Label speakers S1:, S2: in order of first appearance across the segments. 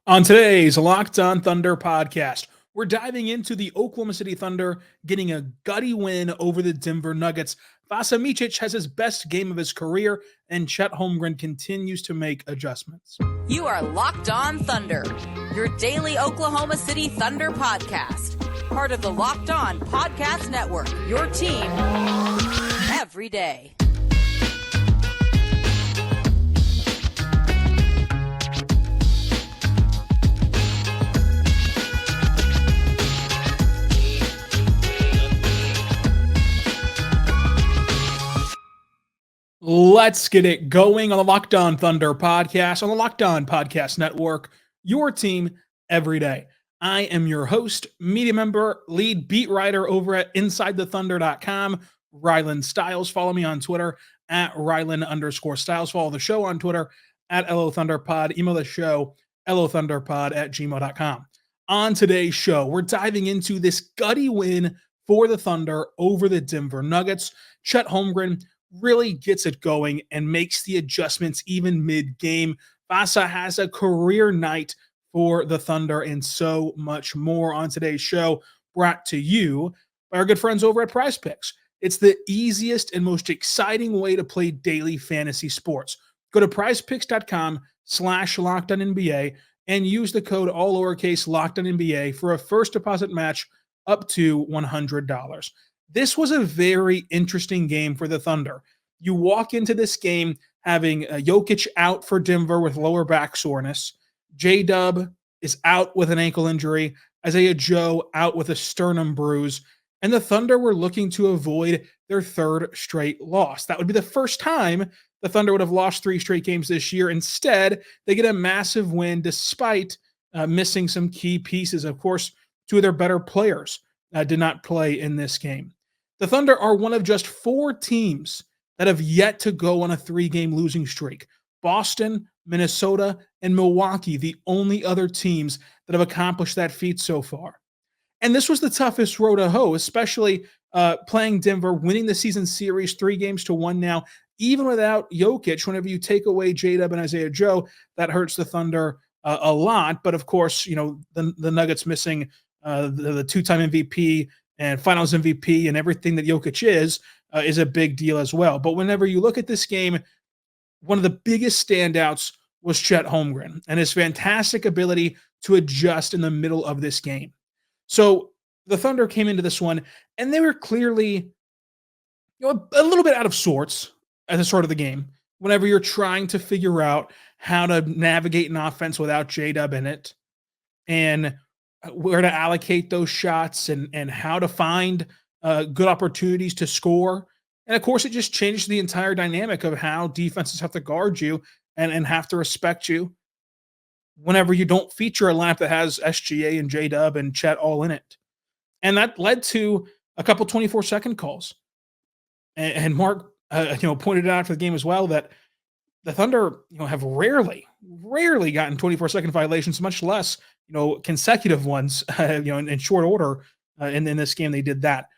S1: On today's Locked On Thunder podcast, we're diving into the Oklahoma City Thunder getting a gutty win over the Denver Nuggets. Vasilije Micic has his best game of his career, and Chet Holmgren continues to make adjustments.
S2: You are Locked On Thunder, your daily Oklahoma City Thunder podcast. Part of the Locked On Podcast Network, your team every day.
S1: Let's get it going on the Locked On Thunder podcast, on the Locked On Podcast Network, your team every day. I am your host, media member, lead beat writer over at InsideTheThunder.com, Rylan Stiles. Follow me on Twitter at Rylan_Stiles. Follow the show on Twitter at LOThunderPod. Email the show, LOThunderPod@gmail.com. On today's show, we're diving into this gutty win for the Thunder over the Denver Nuggets. Chet Holmgren really gets it going and makes the adjustments even mid-game. Vasa has a career night for the Thunder and so much more on today's show, brought to you by our good friends over at Prize Picks. It's the easiest and most exciting way to play daily fantasy sports. Go to prizepicks.com/LockedOnNBA and use the code all lowercase LockedOnNBA for a first deposit match up to $100. This was a very interesting game for the Thunder. You walk into this game having Jokic out for Denver with lower back soreness. J-Dub is out with an ankle injury. Isaiah Joe out with a sternum bruise. And the Thunder were looking to avoid their third straight loss. That would be the first time the Thunder would have lost 3 straight games this year. Instead, they get a massive win despite missing some key pieces. Of course, 2 of their better players did not play in this game. The Thunder are one of just 4 teams that have yet to go on a 3-game losing streak. Boston, Minnesota, and Milwaukee, the only other teams that have accomplished that feat so far. And this was the toughest road to hoe, especially playing Denver, winning the season series 3-1 now, even without Jokic. Whenever you take away J-Dub and Isaiah Joe, that hurts the Thunder a lot. But of course, you know, the Nuggets missing the 2-time MVP and finals MVP and everything that Jokic is a big deal as well. But whenever you look at this game, one of the biggest standouts was Chet Holmgren and his fantastic ability to adjust in the middle of this game. So the Thunder came into this one and they were clearly, you know, a little bit out of sorts at the start of the game. Whenever you're trying to figure out how to navigate an offense without J-Dub in it and where to allocate those shots and how to find good opportunities to score. And of course, it just changed the entire dynamic of how defenses have to guard you and have to respect you whenever you don't feature a lineup that has SGA and J-Dub and Chet all in it. And that led to a couple 24-second calls. And Mark pointed out for the game as well that the Thunder have rarely gotten 24-second violations, much less consecutive ones in short order. And in this game, they did that.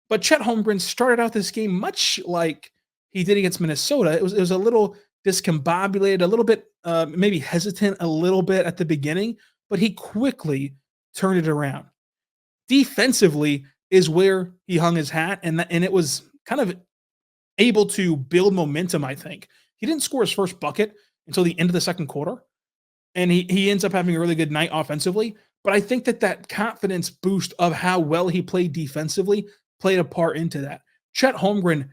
S1: But Chet Holmgren started out this game much like he did against Minnesota. It was a little discombobulated, a little bit maybe hesitant a little bit at the beginning, but he quickly turned it around. Defensively is where he hung his hat, and it was kind of able to build momentum, I think. He didn't score his first bucket until the end of the second quarter, and he ends up having a really good night offensively. But I think that confidence boost of how well he played defensively played a part into that. Chet Holmgren,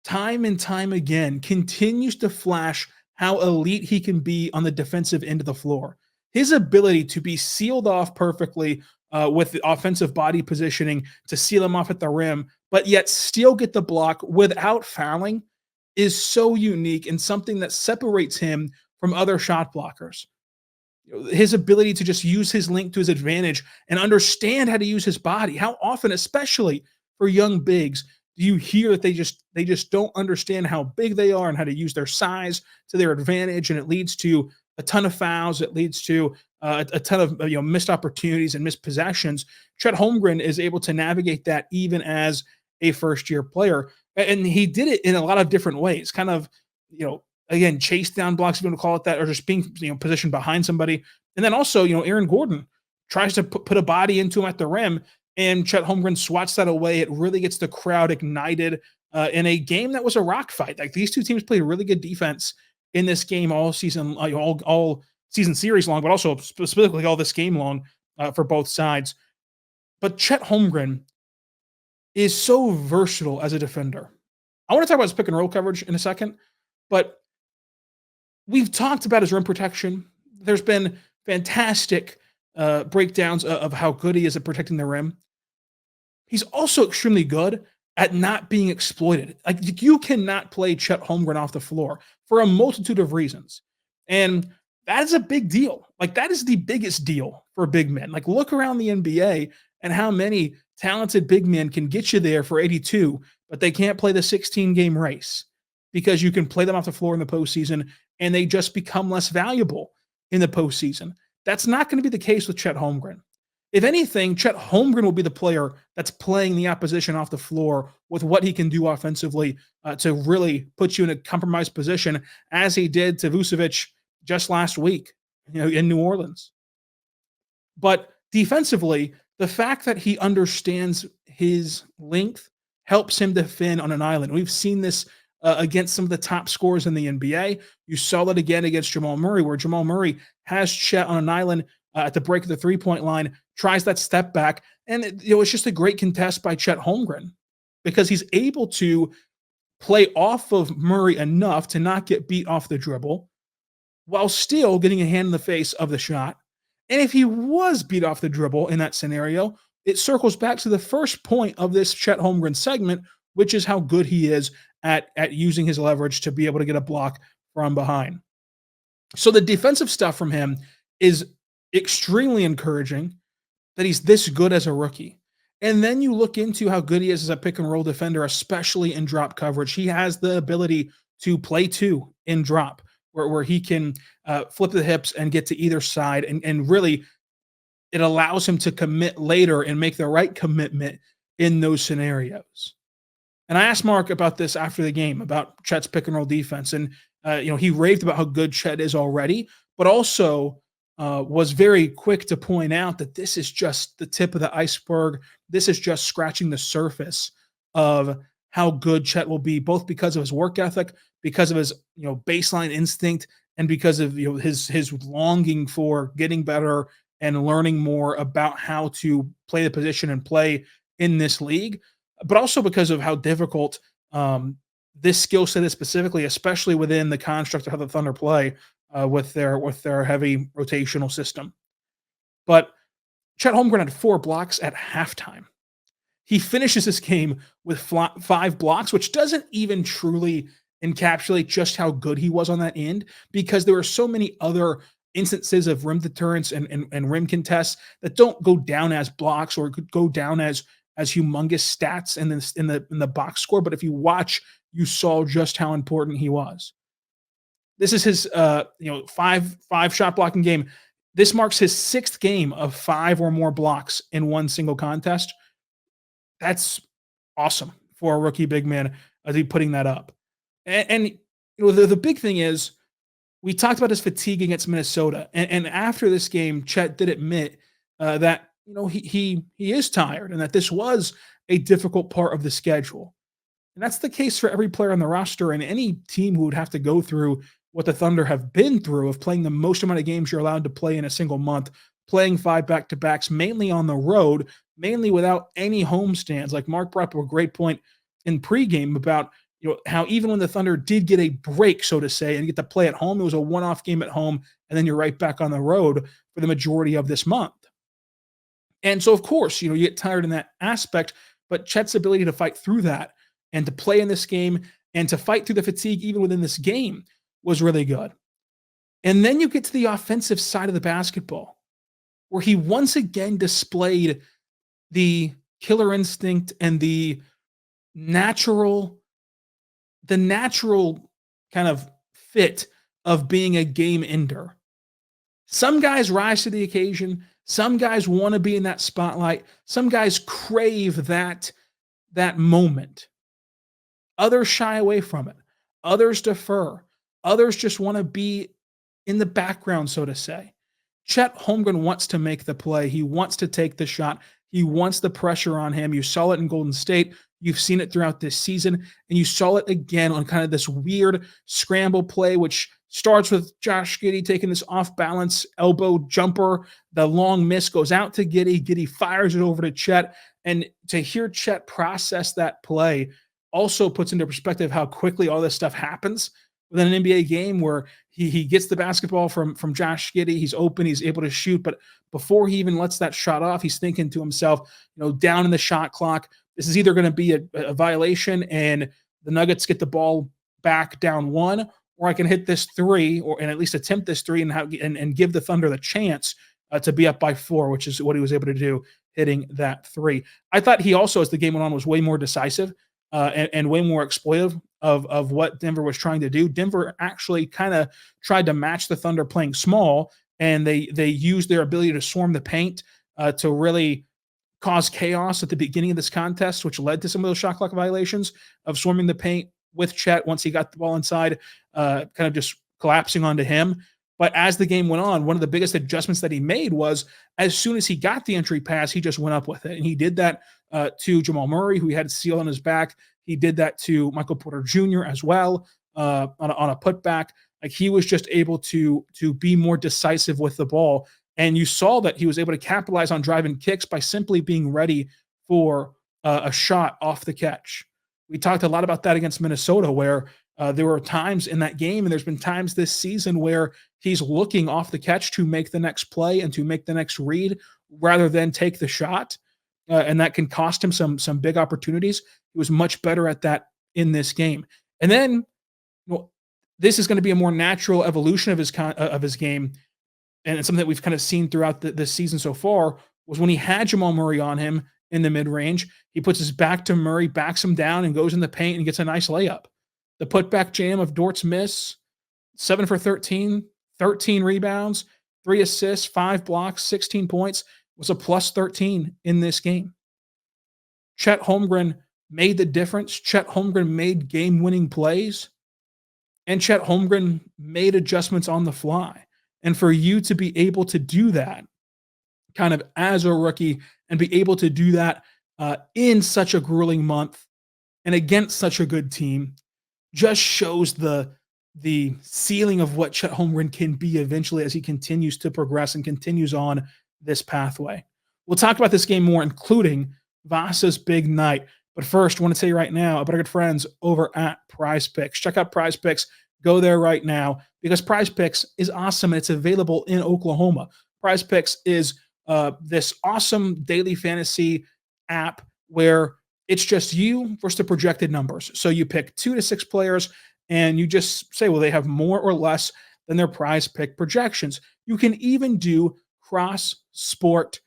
S1: time and time again, continues to flash how elite he can be on the defensive end of the floor. His ability to be sealed off perfectly with the offensive body positioning to seal him off at the rim, but yet still get the block without fouling is so unique and something that separates him from other shot blockers. His ability to just use his length to his advantage and understand how to use his body. How often, especially for young bigs, do you hear that they just don't understand how big they are and how to use their size to their advantage, and it leads to a ton of fouls. It leads to a ton of missed opportunities and missed possessions. Chet Holmgren is able to navigate that even as a first-year player, and he did it in a lot of different ways. Kind of again, chase down blocks, if you want to call it that, or just being, positioned behind somebody. And then also, Aaron Gordon tries to put a body into him at the rim, and Chet Holmgren swats that away. It really gets the crowd ignited in a game that was a rock fight. Like, these two teams played really good defense in this game all season, all season series long, but also specifically all this game long for both sides. But Chet Holmgren is so versatile as a defender. I want to talk about his pick and roll coverage in a second, but we've talked about his rim protection. There's been fantastic breakdowns of how good he is at protecting the rim. He's also extremely good at not being exploited. Like, you cannot play Chet Holmgren off the floor for a multitude of reasons. And that is a big deal. Like, that is the biggest deal for big men. Like, look around the NBA and how many talented big men can get you there for 82, but they can't play the 16-game race because you can play them off the floor in the postseason and they just become less valuable in the postseason. That's not going to be the case with Chet Holmgren. If anything, Chet Holmgren will be the player that's playing the opposition off the floor with what he can do offensively to really put you in a compromised position, as he did to Vucevic just last week, in New Orleans. But defensively, the fact that he understands his length helps him defend on an island. We've seen this against some of the top scorers in the NBA. You saw that again against Jamal Murray, where Jamal Murray has Chet on an island at the break of the three-point line, tries that step back, and it's just a great contest by Chet Holmgren because he's able to play off of Murray enough to not get beat off the dribble while still getting a hand in the face of the shot. And if he was beat off the dribble in that scenario, it circles back to the first point of this Chet Holmgren segment, which is how good he is at using his leverage to be able to get a block from behind. So the defensive stuff from him is extremely encouraging, that he's this good as a rookie. And then you look into how good he is as a pick and roll defender, especially in drop coverage. He has the ability to play two in drop, where he can flip the hips and get to either side. And really, it allows him to commit later and make the right commitment in those scenarios. And I asked Mark about this after the game, about Chet's pick and roll defense. And, he raved about how good Chet is already, but also was very quick to point out that this is just the tip of the iceberg. This is just scratching the surface of how good Chet will be, both because of his work ethic, because of his baseline instinct, and because of his longing for getting better and learning more about how to play the position and play in this league, but also because of how difficult this skill set is specifically, especially within the construct of how the Thunder play with their heavy rotational system. But Chet Holmgren had 4 blocks at halftime. He finishes this game with 5 blocks, which doesn't even truly encapsulate just how good he was on that end, because there are so many other instances of rim deterrence and rim contests that don't go down as blocks or could go down as humongous stats in the box score. But if you watch, you saw just how important he was. This is his 5 shot blocking game. This marks his 6th game of 5 or more blocks in one single contest. That's awesome for a rookie big man as he putting that up. And the big thing is, we talked about his fatigue against Minnesota, and after this game, Chet did admit that he is tired and that this was a difficult part of the schedule. And that's the case for every player on the roster and any team who would have to go through what the Thunder have been through, of playing the most amount of games you're allowed to play in a single month, playing 5 back-to-backs, mainly on the road, mainly without any homestands. Like Mark brought up a great point in pregame about how even when the Thunder did get a break, so to say, and get to play at home, it was a one-off game at home, and then you're right back on the road for the majority of this month. And so, of course, you get tired in that aspect, but Chet's ability to fight through that and to play in this game and to fight through the fatigue even within this game was really good. And then you get to the offensive side of the basketball, where he once again displayed the killer instinct and the natural kind of fit of being a game ender. Some guys rise to the occasion. Some guys want to be in that spotlight. Some guys crave that moment. Others shy away from it. Others defer. Others just want to be in the background, so to say. Chet Holmgren wants to make the play. He wants to take the shot. He wants the pressure on him. You saw it in Golden State. You've seen it throughout this season, and you saw it again on kind of this weird scramble play, which starts with Josh Giddey taking this off-balance elbow jumper. The long miss goes out to Giddey. Giddey fires it over to Chet, and to hear Chet process that play also puts into perspective how quickly all this stuff happens within an NBA game, where he gets the basketball from Josh Giddey. He's open. He's able to shoot. But before he even lets that shot off, he's thinking to himself, down in the shot clock, this is either going to be a violation and the Nuggets get the ball back down 1, or I can hit this 3 and at least attempt this 3 and give the Thunder the chance to be up by 4, which is what he was able to do, hitting that 3. I thought he also, as the game went on, was way more decisive and way more exploitive of what Denver was trying to do. Denver actually kind of tried to match the Thunder playing small, and they used their ability to swarm the paint to really cause chaos at the beginning of this contest, which led to some of those shot clock violations of swarming the paint with Chet once he got the ball inside, kind of just collapsing onto him. But as the game went on, one of the biggest adjustments that he made was as soon as he got the entry pass, he just went up with it. And he did that to Jamal Murray, who he had a seal on his back. He did that to Michael Porter Jr. as well on a putback. Like, he was just able to be more decisive with the ball. And you saw that he was able to capitalize on driving kicks by simply being ready for a shot off the catch. We talked a lot about that against Minnesota, where there were times in that game, and there's been times this season where he's looking off the catch to make the next play and to make the next read rather than take the shot. And that can cost him some big opportunities. He was much better at that in this game. And then, this is going to be a more natural evolution of his game, and it's something that we've kind of seen throughout this season so far, was when he had Jamal Murray on him in the mid-range, he puts his back to Murray, backs him down, and goes in the paint and gets a nice layup. The putback jam of Dort's miss, 7 for 13, 13 rebounds, 3 assists, 5 blocks, 16 points, was a plus 13 in this game. Chet Holmgren made the difference. Chet Holmgren made game-winning plays. And Chet Holmgren made adjustments on the fly. And for you to be able to do that kind of as a rookie and be able to do that in such a grueling month and against such a good team just shows the ceiling of what Chet Holmgren can be eventually as he continues to progress and continues on this pathway. We'll talk about this game more, including Vasa's big night. But first, I want to tell you right now about our good friends over at Prize Picks. Check out Prize Picks. Go there right now because Prize Picks is awesome. It's available in Oklahoma. Prize Picks is this awesome daily fantasy app where it's just you versus the projected numbers. So you pick 2 to 6 players and you just say, well, they have more or less than their Prize Pick projections. You can even do cross-sport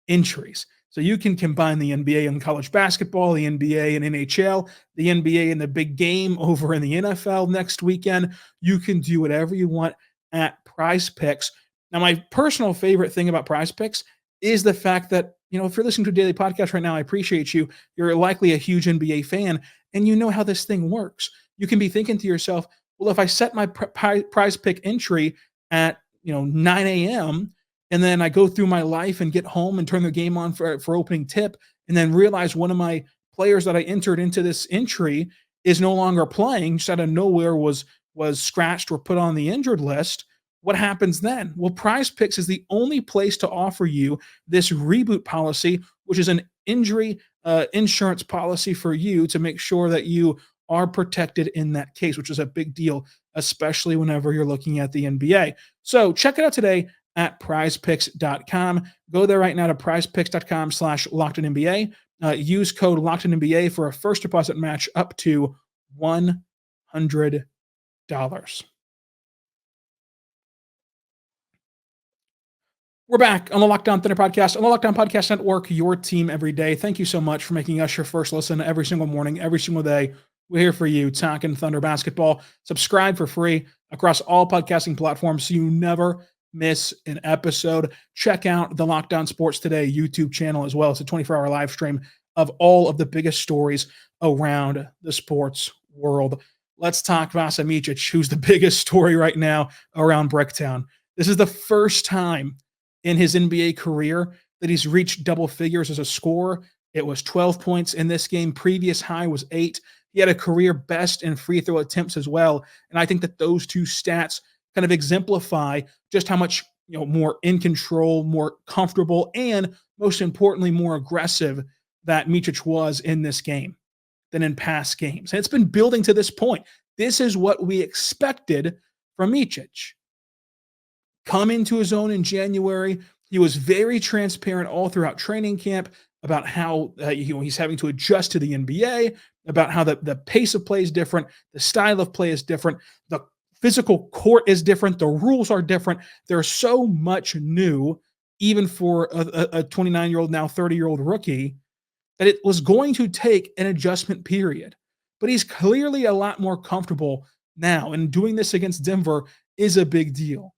S1: entries. So you can combine the NBA and college basketball, the NBA and NHL, the NBA and the big game over in the NFL next weekend. You can do whatever you want at Prize Picks. Now, my personal favorite thing about Prize Picks is the fact that, if you're listening to a daily podcast right now, I appreciate you. You're likely a huge NBA fan, and you know how this thing works. You can be thinking to yourself, well, if I set my Prize Pick entry at 9 a.m., and then I go through my life and get home and turn the game on for opening tip, and then realize one of my players that I entered into this entry is no longer playing, just out of nowhere was scratched or put on the injured list. What happens then? Well, Prize Picks is the only place to offer you this reboot policy, which is an injury insurance policy for you to make sure that you are protected in that case, which is a big deal, especially whenever you're looking at the NBA. So check it out today at prizepicks.com. Go there right now to prizepicks.com/LockedOnNBA. Use code LockedOnNBA for a first deposit match up to $100. We're back on the Locked On Thunder podcast, on the Locked On Podcast Network, your team every day. Thank you so much for making us your first listen every single morning, every single day. We're here for you, talking Thunder basketball. Subscribe for free across all podcasting platforms so you never miss an episode. Check out the Locked On Sports Today YouTube channel as well. It's a 24-hour live stream of all of the biggest stories around the sports world. let's talk Vasilije Micic, who's the biggest story right now around Bricktown. This is the first time in his NBA career that he's reached double figures as a scorer. It was 12 points in this game. Previous high was 8. He had a career best in free throw attempts as well. And I think that those two stats kind of exemplify just how much more in control, more comfortable, and most importantly, more aggressive that Micic was in this game than in past games. And it's been building to this point. This is what we expected from Micic. Come into his own in January. He was very transparent all throughout training camp about how he's having to adjust to the NBA, about how the pace of play is different, the style of play is different, the physical court is different, the rules are different. There's so much new, even for a 29-year-old, now 30-year-old rookie, that it was going to take an adjustment period. But he's clearly a lot more comfortable now, and doing this against Denver is a big deal.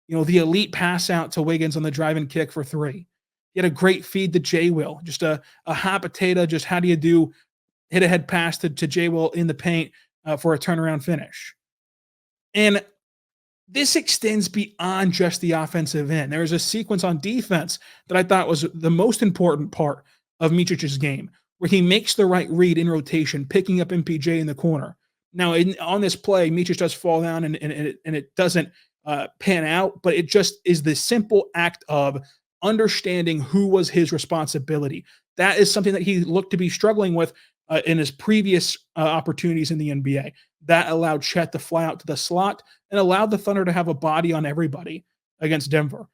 S1: The elite pass out to Wiggins on the drive and kick for 3. He had a great feed to J-Will, just a hot potato, just how do you do hit-ahead pass to J-Will in the paint for a turnaround finish. And this extends beyond just the offensive end. There is a sequence on defense that I thought was the most important part of Micic's game, where he makes the right read in rotation, picking up MPJ in the corner. Now, on this play, Micic does fall down and it doesn't pan out, but it just is the simple act of understanding who was his responsibility. That is something that he looked to be struggling with in his previous opportunities in the NBA. That allowed Chet to fly out to the slot and allowed the Thunder to have a body on everybody against Denver.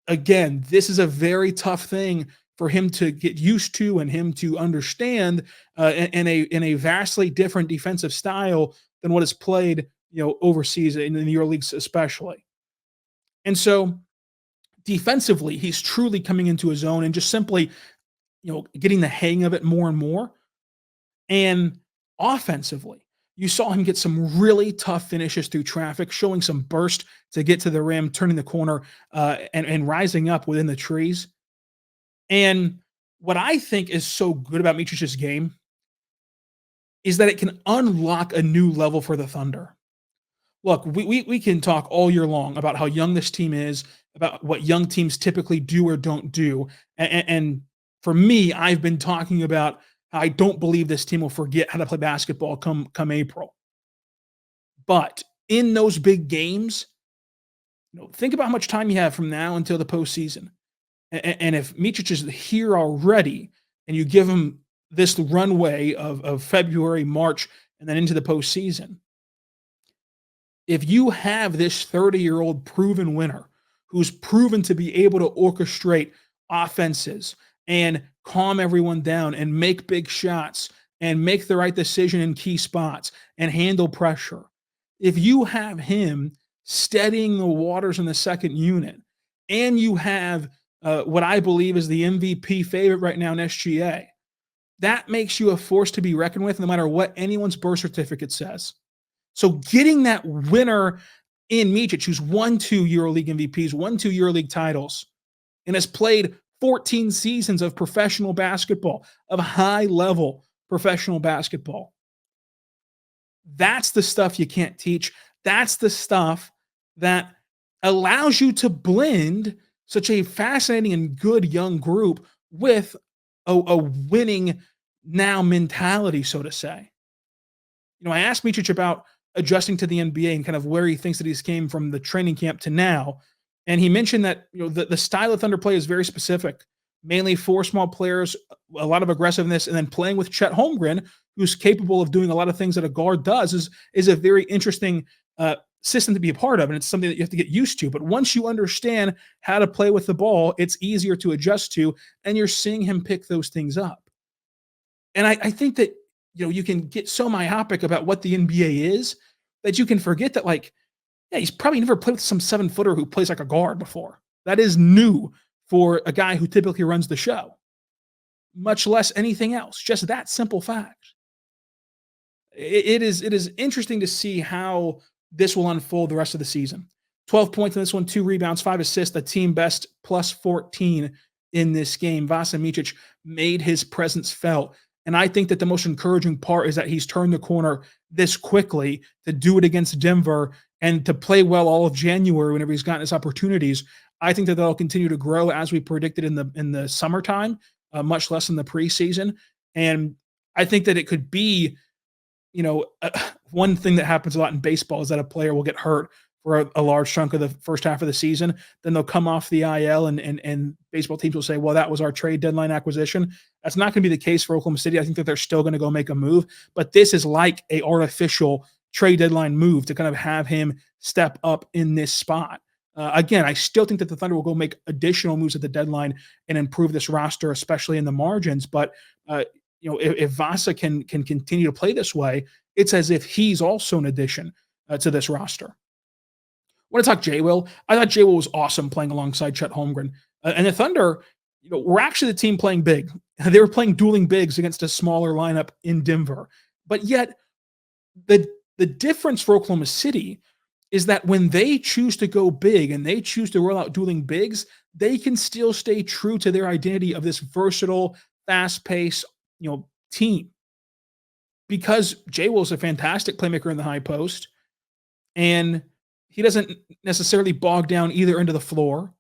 S1: Again, this is a very tough thing for him to get used to and him to understand in a vastly different defensive style than what is played overseas in the EuroLeague especially. And so defensively, he's truly coming into his own and just simply getting the hang of it more and more. And offensively, you saw him get some really tough finishes through traffic, showing some burst to get to the rim, turning the corner, and rising up within the trees. And what I think is so good about Micic's game is that it can unlock a new level for the Thunder. Look, we can talk all year long about how young this team is, about what young teams typically do or don't do. And for me, I've been talking about how I don't believe this team will forget how to play basketball come April. But in those big games, think about how much time you have from now until the postseason. And if Micic is here already and you give him this runway of February, March, and then into the postseason, if you have this 30-year-old proven winner who's proven to be able to orchestrate offenses and calm everyone down and make big shots and make the right decision in key spots and handle pressure, if you have him steadying the waters in the second unit and you have what I believe is the MVP favorite right now in SGA, that makes you a force to be reckoned with no matter what anyone's birth certificate says. So getting that winner in Micic, who's won 2 EuroLeague MVPs, won 2 EuroLeague titles, and has played 14 seasons of professional basketball, of high-level professional basketball. That's the stuff you can't teach. That's the stuff that allows you to blend such a fascinating and good young group with a winning now mentality, so to say. I asked Micic about adjusting to the NBA and kind of where he thinks that he's came from the training camp to now. And he mentioned that the style of Thunder play is very specific, mainly 4 small players, a lot of aggressiveness, and then playing with Chet Holmgren, who's capable of doing a lot of things that a guard does, is a very interesting system to be a part of, and it's something that you have to get used to. But once you understand how to play with the ball, it's easier to adjust to, and you're seeing him pick those things up. And I think that you can get so myopic about what the NBA is that you can forget that, he's probably never played with some 7-footer who plays like a guard before. That is new for a guy who typically runs the show, much less anything else. Just that simple fact. It is interesting to see how this will unfold the rest of the season. 12 points in this one, 2 rebounds, 5 assists, the team best plus 14 in this game. Vasilije Micic made his presence felt And I think that the most encouraging part is that he's turned the corner this quickly to do it against Denver and to play well all of January whenever he's gotten his opportunities. I think that they'll continue to grow as we predicted in the summertime, much less in the preseason. And I think that it could be, one thing that happens a lot in baseball is that a player will get hurt for a large chunk of the first half of the season. Then they'll come off the IL and baseball teams will say, well, that was our trade deadline acquisition. That's not going to be the case for Oklahoma City. I think that they're still going to go make a move, but this is like a artificial trade deadline move to kind of have him step up in this spot. Again, I still think that the Thunder will go make additional moves at the deadline and improve this roster, especially in the margins. But if Vasa can continue to play this way, it's as if he's also an addition to this roster. I want to talk J-Will. I thought J-Will was awesome playing alongside Chet Holmgren. And the Thunder, were actually the team playing big. They were playing dueling bigs against a smaller lineup in Denver. But yet, the difference for Oklahoma City is that when they choose to go big and they choose to roll out dueling bigs, they can still stay true to their identity of this versatile, fast-paced, team. Because J-Will is a fantastic playmaker in the high post, and he doesn't necessarily bog down either end of the floor.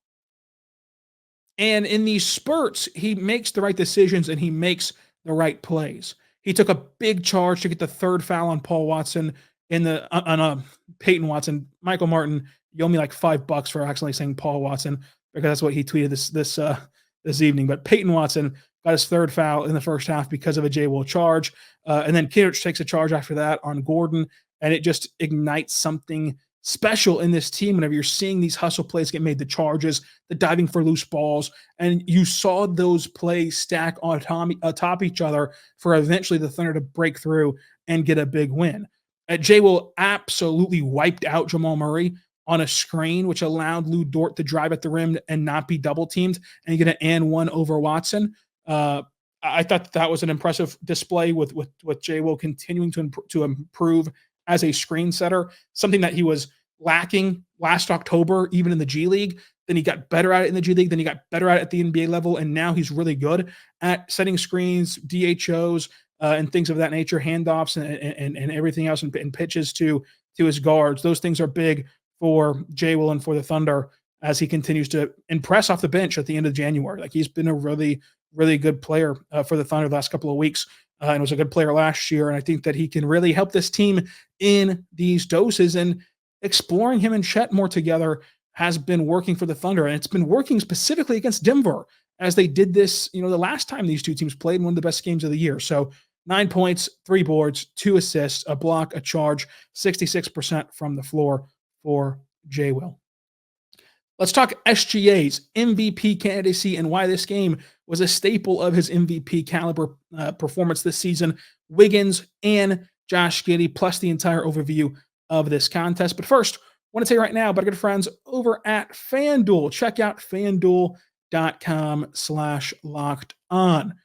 S1: And in these spurts, he makes the right decisions and he makes the right plays. He took a big charge to get the third foul on Paul Watson on Peyton Watson. Michael Martin, you owe me like $5 for accidentally saying Paul Watson, because that's what he tweeted this evening. But Peyton Watson got his third foul in the first half because of a J-Will charge. And then Kittredge takes a charge after that on Gordon, and it just ignites something special in this team whenever you're seeing these hustle plays get made, the charges, the diving for loose balls, and you saw those plays stack on atop each other for eventually the Thunder to break through and get a big win. J-Will absolutely wiped out Jamal Murray on a screen, which allowed Lou Dort to drive at the rim and not be double teamed and get an and one over Watson. I thought that was an impressive display with J-Will continuing to improve as a screen setter, something that he was lacking last October, even in the G League. Then he got better at it in the G League. Then he got better at it at the NBA level. And now he's really good at setting screens, DHOs, and things of that nature, handoffs and everything else, and pitches to his guards. Those things are big for J-Will and for the Thunder as he continues to impress off the bench at the end of January. Like, he's been a really, really good player for the Thunder the last couple of weeks. And was a good player last year. And I think that he can really help this team in these doses, and exploring him and Chet more together has been working for the Thunder. And it's been working specifically against Denver, as they did this, the last time these two teams played, one of the best games of the year. So 9 points, 3 boards, 2 assists, a block, a charge, 66% from the floor for J-Will. Let's talk SGA's MVP candidacy and why this game was a staple of his MVP caliber performance this season. Wiggins and Josh Giddey, plus the entire overview of this contest. But first, I want to tell you right now about our good friends over at FanDuel. Check out FanDuel.com/locked-on.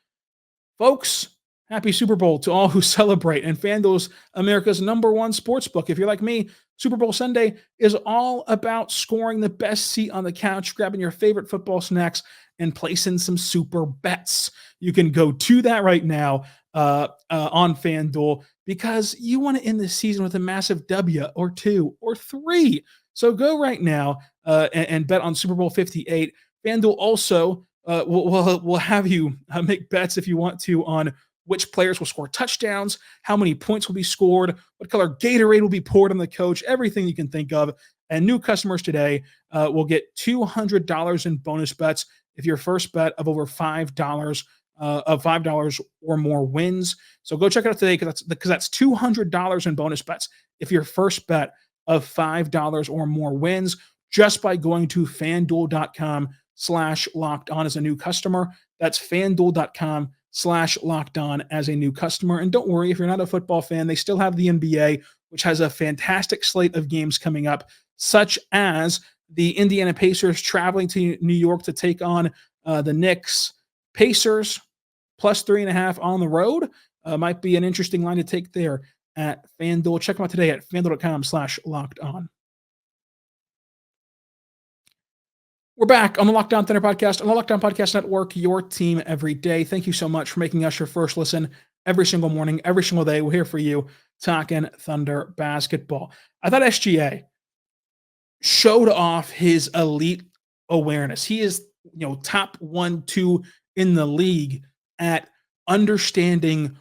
S1: Folks, happy Super Bowl to all who celebrate. And FanDuel's America's #1 sportsbook. If you're like me, Super Bowl Sunday is all about scoring the best seat on the couch, grabbing your favorite football snacks, and placing some super bets. You can go to that right now on FanDuel, because you want to end the season with a massive W or 2 or 3. So go right now and bet on Super Bowl 58. FanDuel also will have you make bets if you want to on which players will score touchdowns, how many points will be scored, what color Gatorade will be poured on the coach, everything you can think of. And new customers today will get $200 in bonus bets if your first bet of over $5 or more wins. So go check it out today, because that's $200 in bonus bets if your first bet of $5 or more wins, just by going to FanDuel.com/locked-on as a new customer. That's FanDuel.com/locked-on as a new customer. And don't worry, if you're not a football fan, they still have the NBA, which has a fantastic slate of games coming up, such as the Indiana Pacers traveling to New York to take on the Knicks. Pacers plus 3.5 on the road might be an interesting line to take there at FanDuel. Check them out today at FanDuel.com/locked-on. We're back on the Locked On Thunder podcast, on the Locked On Podcast Network, your team every day. Thank you so much for making us your first listen every single morning, every single day. We're here for you talking Thunder basketball. I thought SGA showed off his elite awareness. He is, top 1, 2 in the league at understanding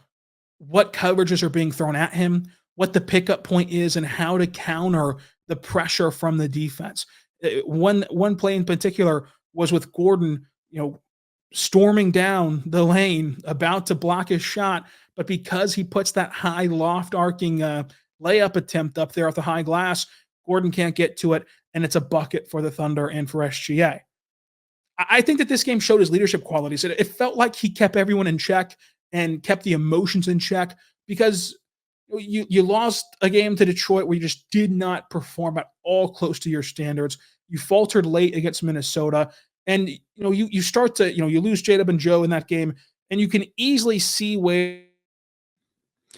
S1: what coverages are being thrown at him, what the pickup point is, and how to counter the pressure from the defense. One play in particular was with Gordon, storming down the lane, about to block his shot, but because he puts that high loft arcing layup attempt up there off the high glass, Gordon can't get to it, and it's a bucket for the Thunder and for SGA. I think that this game showed his leadership qualities. It felt like he kept everyone in check and kept the emotions in check, because you lost a game to Detroit where you just did not perform at all close to your standards. You faltered late against Minnesota, and you start to you lose J-Dub and Joe in that game, and you can easily see where.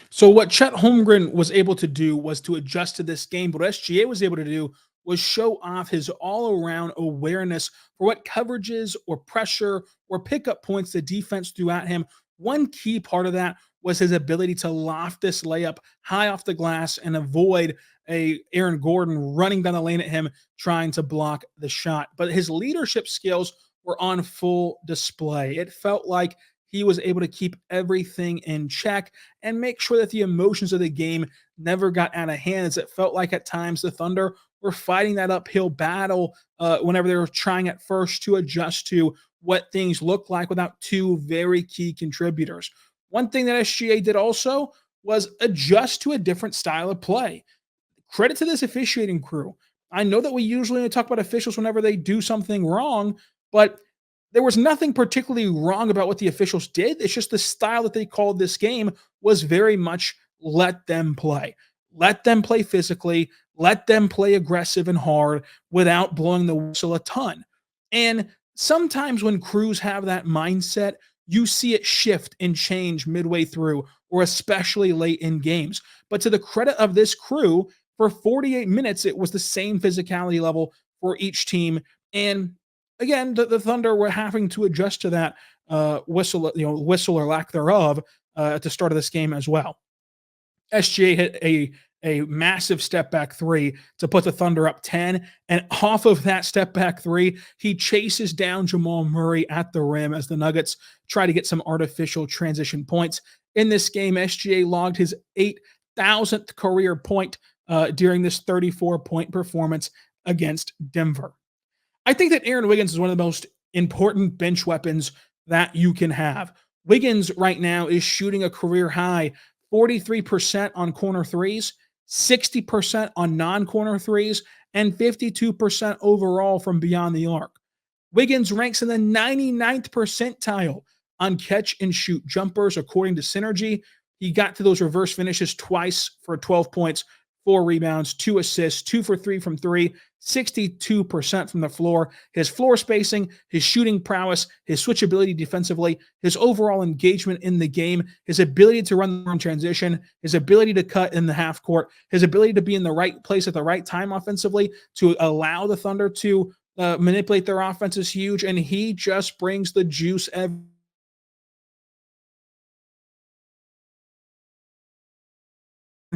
S1: So what Chet Holmgren was able to do was to adjust to this game, but what SGA was able to do was show off his all-around awareness for what coverages or pressure or pickup points the defense threw at him. One key part of that was his ability to loft this layup high off the glass and avoid Aaron Gordon running down the lane at him trying to block the shot. But his leadership skills were on full display. It felt like he was able to keep everything in check and make sure that the emotions of the game never got out of hand, as it felt like at times the Thunder were fighting that uphill battle whenever they were trying at first to adjust to what things look like without two very key contributors. One thing that SGA did also was adjust to a different style of play. Credit to this officiating crew. I know that we usually talk about officials whenever they do something wrong, but there was nothing particularly wrong about what the officials did. It's just the style that they called this game was very much let them play. Let them play physically. Let them play aggressive and hard without blowing the whistle a ton. And sometimes when crews have that mindset, you see it shift and change midway through, or especially late in games. But to the credit of this crew, for 48 minutes, it was the same physicality level for each team. And again, the Thunder were having to adjust to that whistle or lack thereof at the start of this game as well. SGA hit a massive step back three to put the Thunder up 10. And off of that step back three, he chases down Jamal Murray at the rim as the Nuggets try to get some artificial transition points. In this game, SGA logged his 8,000th career point during this 34-point performance against Denver. I think that Aaron Wiggins is one of the most important bench weapons that you can have. Wiggins right now is shooting a career high 43% on corner threes, 60% on non-corner threes, and 52% overall from beyond the arc. Wiggins ranks in the 99th percentile on catch and shoot jumpers, according to Synergy. He got to those reverse finishes twice for 12 points, 4 rebounds, 2 assists, 2 for 3 from 3, 62% from the floor. His floor spacing, his shooting prowess, his switchability defensively, his overall engagement in the game, his ability to run in transition, his ability to cut in the half court, his ability to be in the right place at the right time offensively to allow the Thunder to manipulate their offense is huge, and he just brings the juice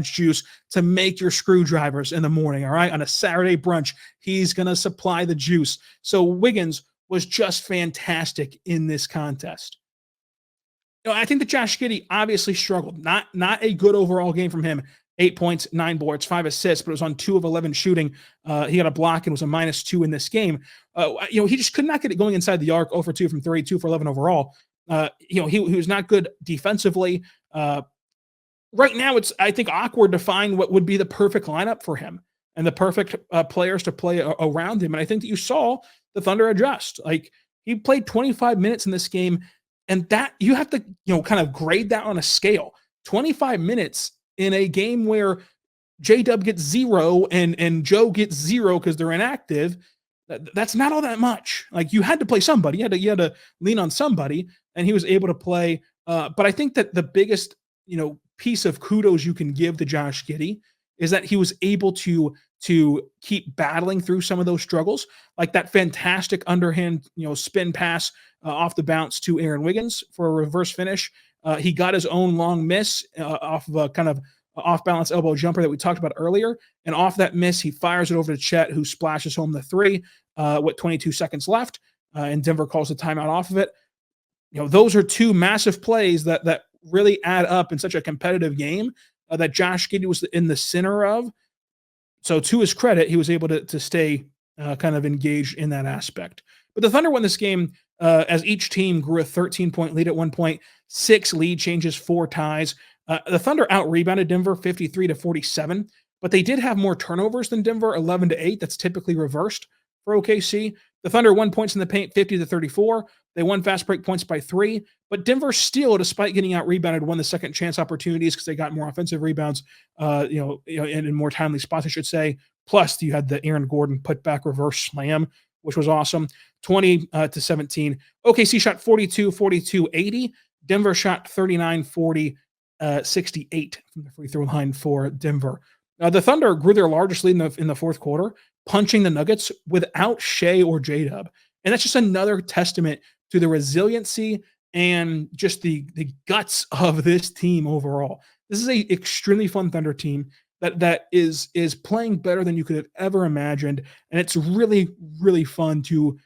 S1: juice to make your screwdrivers in the morning. All right. On a Saturday brunch, he's going to supply the juice. So Wiggins was just fantastic in this contest. I think that Josh Giddey obviously struggled. Not a good overall game from him. 8 points, 9 boards, 5 assists, but it was on 2 of 11 shooting. He got a block and was a -2 in this game. He just could not get it going inside the arc. 0 for 2 from 3, 2 for 11 overall. He was not good defensively. Right now, it's, I think, awkward to find what would be the perfect lineup for him and the perfect players to play around him. And I think that you saw the Thunder adjust. Like, he played 25 minutes in this game, and that you have to, kind of grade that on a scale. 25 minutes in a game where J-Dub gets 0 and Joe gets 0 because they're inactive. That's not all that much. Like, you had to play somebody. You had to lean on somebody, and he was able to play. But I think that the biggest, piece of kudos you can give to Josh Giddey is that he was able to keep battling through some of those struggles, like that fantastic underhand, spin pass off the bounce to Aaron Wiggins for a reverse finish. He got his own long miss off of a kind of off-balance elbow jumper that we talked about earlier. And off that miss, he fires it over to Chet, who splashes home the three with 22 seconds left. And Denver calls the timeout off of it. Those are two massive plays that really add up in such a competitive game that Josh Giddey was in the center of. So to his credit, he was able to stay kind of engaged in that aspect. But the Thunder won this game as each team grew a 13-point lead at one point, 6 lead changes, 4 ties. The Thunder out-rebounded Denver 53-47, but they did have more turnovers than Denver, 11-8. That's typically reversed for OKC. The Thunder won points in the paint 50-34. They won fast break points by 3, but Denver still, despite getting out-rebounded, won the second chance opportunities because they got more offensive rebounds, and in more timely spots, I should say. Plus, you had the Aaron Gordon putback reverse slam, which was awesome. 20-17. OKC shot 42-42, 80. Denver shot 39-40, 68 from the free throw line for Denver. The Thunder grew their largest lead in the fourth quarter, punching the Nuggets without Shai or J-Dub. And that's just another testament to the resiliency and just the guts of this team overall. This is a extremely fun Thunder team that is playing better than you could have ever imagined. And it's really, really fun to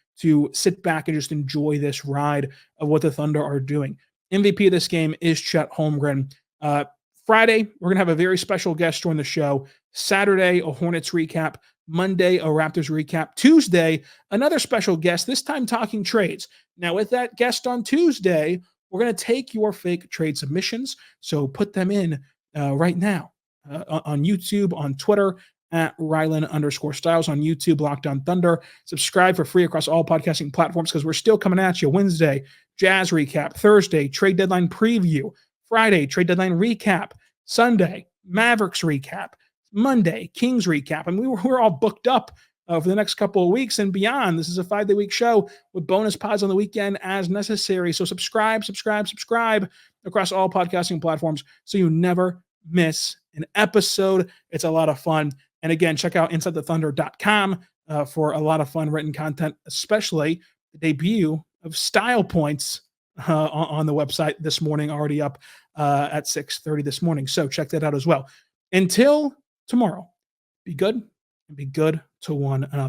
S1: sit back and just enjoy this ride of what the Thunder are doing. MVP of this game is Chet Holmgren. Friday, we're going to have a very special guest join the show. Saturday, a Hornets recap. Monday, a Raptors recap. Tuesday, another special guest, this time talking trades. Now, with that guest on Tuesday, we're going to take your fake trade submissions. So put them in right now on YouTube, on Twitter, at Rylan_Styles, on YouTube, Locked On Thunder. Subscribe for free across all podcasting platforms because we're still coming at you. Wednesday, Jazz recap. Thursday, trade deadline preview. Friday, trade deadline recap. Sunday, Mavericks recap. Monday, Kings recap. And we're all booked up for the next couple of weeks and beyond. This is a 5-day week show with bonus pods on the weekend as necessary. So subscribe across all podcasting platforms so you never miss an episode. It's a lot of fun. And again, check out InsideTheThunder.com for a lot of fun written content, especially the debut of Style Points on the website this morning, already up at 6:30 this morning. So check that out as well. Until tomorrow, be good and be good to one another.